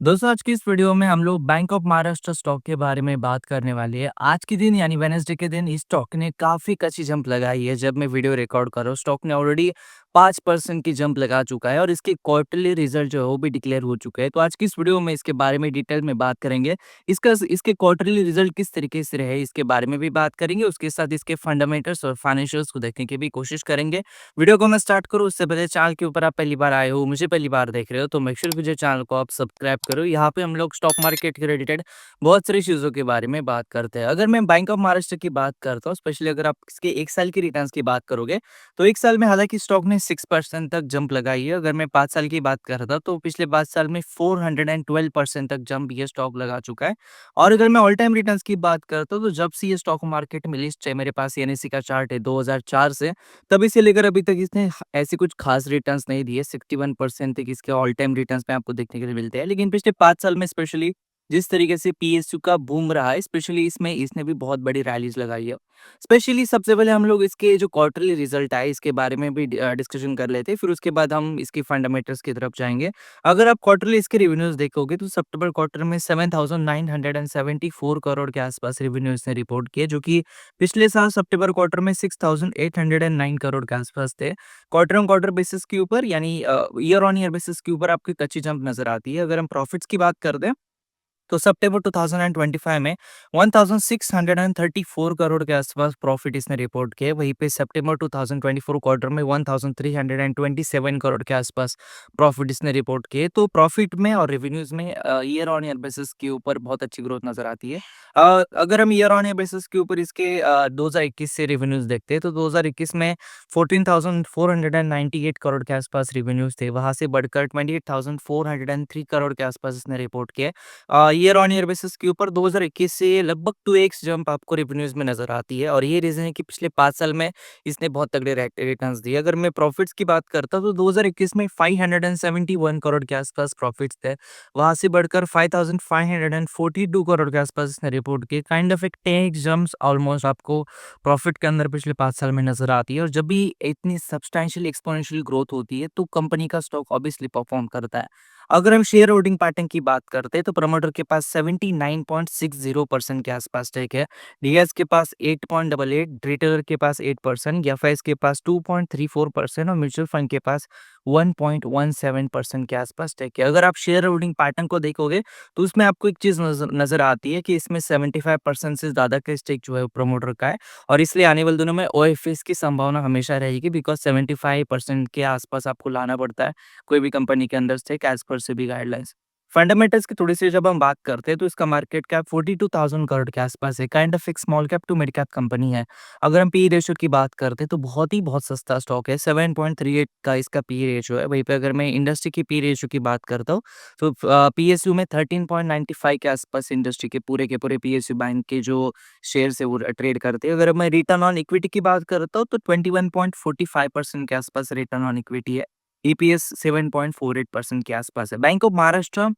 दोस्तों आज की इस वीडियो में हम लोग बैंक ऑफ महाराष्ट्र स्टॉक के बारे में बात करने वाले हैं। आज के दिन यानी वेडनेसडे के दिन इस स्टॉक ने काफ़ी अच्छी जंप लगाई है। जब मैं वीडियो रिकॉर्ड कर रहा हूँ स्टॉक ने ऑलरेडी 5% की जंप लगा चुका है और इसके क्वार्टरली रिजल्ट जो है वो भी डिक्लेयर हो चुके हैं। तो आज की इस वीडियो में इसके बारे में डिटेल में बात करेंगे। इसके क्वार्टरली रिजल्ट किस तरीके से रहे इसके बारे में भी बात करेंगे। उसके साथ इसके फंडामेंटल्स और फाइनेंशियल्स को देखने की भी कोशिश करेंगे। वीडियो को मैं स्टार्ट करूँ उससे पहले चैनल के ऊपर आप पहली बार आए हो, मुझे पहली बार देख रहे हो तो मेक श्योर कीजिए चैनल को आप सब्सक्राइब करो। यहाँ पे हम लोग स्टॉक मार्केट के रिलेटेड बहुत सारी चीज़ों के बारे में बात करते हैं। अगर मैं बैंक ऑफ महाराष्ट्र की बात करता हूँ, स्पेशली अगर आप इसके 1 साल की रिटर्न्स की बात करोगे, तो 1 साल में हालाँकि स्टॉक ने 6% तक जंप लगाई है। अगर मैं 5 साल की बात करता तो पिछले 5 साल में 412% तक जंप ये स्टॉक लगा चुका है। और अगर मैं ऑल टाइम रिटर्न्स की बात करता हूँ, तो जब से ये स्टॉक मार्केट में लिस्ट है, मेरे पास एनएसई का चार्ट है 2004 से, तभी से लेकर अभी तक इसने ऐसी कुछ खास रिटर्न्स नहीं दिए। 61% तक इसके ऑल टाइम रिटर्न्स में आपको देखने के लिए मिलते हैं। लेकिन पिछले 5 साल में स्पेशली जिस तरीके से पीएसयू का बूम रहा है, स्पेशली इसमें इसने भी बहुत बड़ी रैलीज़ लगाई है। स्पेशली सबसे पहले हम लोग इसके जो क्वार्टरली रिजल्ट आए, इसके बारे में भी डिस्कशन कर लेते हैं, फिर उसके बाद हम इसकी फंडामेंटल्स की तरफ जाएँगे। अगर आप क्वार्टरली इसके रेवेन्यूज़ देखोगे तो सितंबर क्वार्टर में 7,974 करोड़ के आसपास रेवेन्यू इसने रिपोर्ट किए, जो कि पिछले साल सितंबर क्वार्टर में 6,809 करोड़ के आसपास थे। क्वार्टर ऑन क्वार्टर बेसिस के ऊपर यानी ईयर ऑन ईयर बेसिस के ऊपर आपको एक अच्छी जंप नज़र आती है। अगर हम प्रॉफिट्स की बात कर दें तो सितंबर 2025 में 1634 करोड़ के आसपास प्रॉफिट इसने रिपोर्ट किए। वहीं पे सितंबर 2024 क्वार्टर में 1327 करोड़ के आसपास प्रॉफिट इसने रिपोर्ट किए। तो प्रॉफिट में और रेवेन्यूज में ईयर ऑन ईयर बेसिस के ऊपर बहुत अच्छी ग्रोथ नजर आती है। अगर हम ईयर ऑन ईयर बेसिस के ऊपर इसके 2021 से रेवेन्यूज देखते हैं तो 2021 में 14,498 करोड़ के आसपास रेवेन्यूज थे। वहां से बढ़कर 28,403 करोड़ के आसपास इसने रिपोर्ट किए। ईयर ऑन ईयर बेसिस के ऊपर 2021 से लगभग 2x जंप आपको रेवेन्यूज में नज़र आती है और ये रीज़न है कि पिछले 5 साल में इसने बहुत तगड़े रिटर्न्स दिए। अगर मैं प्रॉफिट्स की बात करता हूँ तो 2021 में 571 करोड़ के आसपास प्रॉफिट्स थे। वहाँ से बढ़कर 5,542 करोड़ के आसपास इसने रिपोर्ट किए। काइंड ऑफ एक 10x जंप्स ऑलमोस्ट आपको प्रॉफिट के अंदर पिछले 5 साल में नज़र आती है और जब भी इतनी सब्सटैंशियल एक्सपोनेंशियल ग्रोथ होती है तो कंपनी का स्टॉक ऑब्वियसली परफॉर्म करता है। अगर हम शेयर होल्डिंग पैटर्न की बात करते हैं तो प्रमोटर के पास 79.60% के आसपास स्टेक है। डीएस के पास 8.88, रिटेलर के पास 8%, एफआईएस के पास 2.34% और म्यूचुअल फंड के पास 1.17% के आसपास स्टेक है। अगर आप शेयर होल्डिंग पैटर्न को देखोगे तो उसमें आपको एक चीज नजर नजर आती है कि इसमें 75% से ज्यादा का स्टेक जो है वो प्रमोटर का है और इसलिए आने वाले दिनों में ओएफएस की संभावना हमेशा रहेगी, बिकॉज 75% के आसपास आपको लाना पड़ता है कोई भी कंपनी के अंदर से as per SEBI guidelines. Fundamentals की थोड़ी सी जब हम बात करते हैं तो इसका मार्केट कैप 42,000 करोड़ के आसपास है। काइंड ऑफ एक small cap to mid cap company है। अगर हम पी रेशियो की बात करते हैं तो बहुत सस्ता स्टॉक है। 7.38 का इसका पी रेशियो है। वहीं पे अगर मैं इंडस्ट्री की पी रेशियो की बात करता हूँ तो पीएसयू में 13.95 के आसपास इंडस्ट्री के पूरे पीएसयू बैंक के जो शेयर है वो ट्रेड करते हैं। अगर मैं रिटर्न ऑन इक्विटी की बात करता हूँ तो 21.45% के आसपास रिटर्न ऑन इक्विटी है। ईपीएस 7.48% के आसपास है। बैंक ऑफ महाराष्ट्र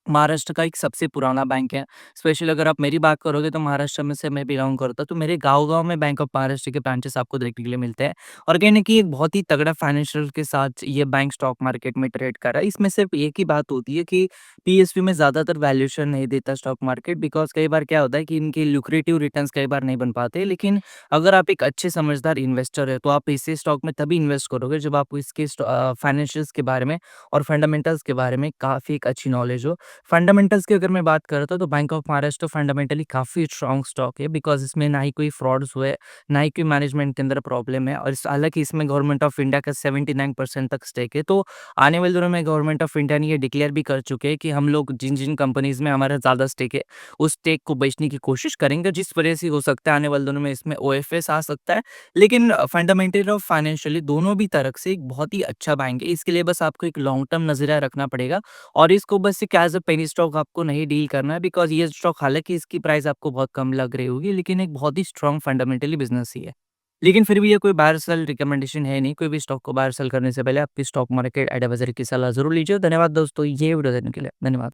महाराष्ट्र का एक सबसे पुराना बैंक है। स्पेशली अगर आप मेरी बात करोगे तो महाराष्ट्र में से मैं बिलॉन्ग करता हूँ, तो मेरे गाँव-गाँव में बैंक ऑफ महाराष्ट्र के ब्रांचेस आपको देखने के लिए मिलते हैं। और कहीं न कहीं एक बहुत ही तगड़ा फाइनेंशियल के साथ ये बैंक स्टॉक मार्केट में ट्रेड कर रहा है। इसमें सिर्फ एक ही बात होती है कि पीएसयू में ज़्यादातर वैल्यूएशन नहीं देता स्टॉक मार्केट, बिकॉज़ कई बार क्या होता है कि इनके ल्यूक्रेटिव रिटर्न्स कई बार नहीं बन पाते। लेकिन अगर आप एक अच्छे समझदार इन्वेस्टर हैं, तो आप इसी स्टॉक में तभी इन्वेस्ट करोगे जब आपको इसके फाइनेंशियल्स के बारे में और फंडामेंटल्स के बारे में काफ़ी एक अच्छी नॉलेज हो। फंडामेंटल्स की अगर मैं बात करता हूँ तो बैंक ऑफ महाराष्ट्र फंडामेंटली काफ़ी स्ट्रॉन्ग स्टॉक है, बिकॉज़ इसमें ना ही कोई फ्रॉड्स हुए, ना ही कोई मैनेजमेंट के अंदर प्रॉब्लम है और हालाँकि इसमें गवर्नमेंट ऑफ इंडिया का 79% तक स्टेक है। तो आने वाले दिनों में गवर्नमेंट ऑफ इंडिया ने ये डिक्लेयर भी कर चुके हैं कि हम लोग जिन-जिन कंपनीज़ में हमारा ज़्यादा स्टेक है, उस स्टेक को बेचने की कोशिश करेंगे, जिस वजह से हो सकता है आने वाले दिनों में इसमें ओएफएस आ सकता है। लेकिन फंडामेंटली और फाइनेंशियली दोनों भी तरफ से एक बहुत ही अच्छा बैंक है। इसके लिए बस आपको एक लॉन्ग टर्म नज़रिया रखना पड़ेगा और इसको बस एक एज़ अ पेनी स्टॉक आपको नहीं डील करना है, बिकॉज़ ये स्टॉक हालाँकि इसकी प्राइस आपको बहुत कम लग रही होगी, लेकिन एक बहुत ही स्ट्रॉन्ग फंडामेंटली बिज़नेस ही है। लेकिन फिर भी ये कोई बाय और सेल रिकमेंडेशन है नहीं, कोई भी स्टॉक को बाय और सेल करने से पहले आपकी स्टॉक मार्केट एडवाइज़र की सलाह ज़रूर लीजिए। धन्यवाद दोस्तों, ये वीडियो देखने के लिए। धन्यवाद।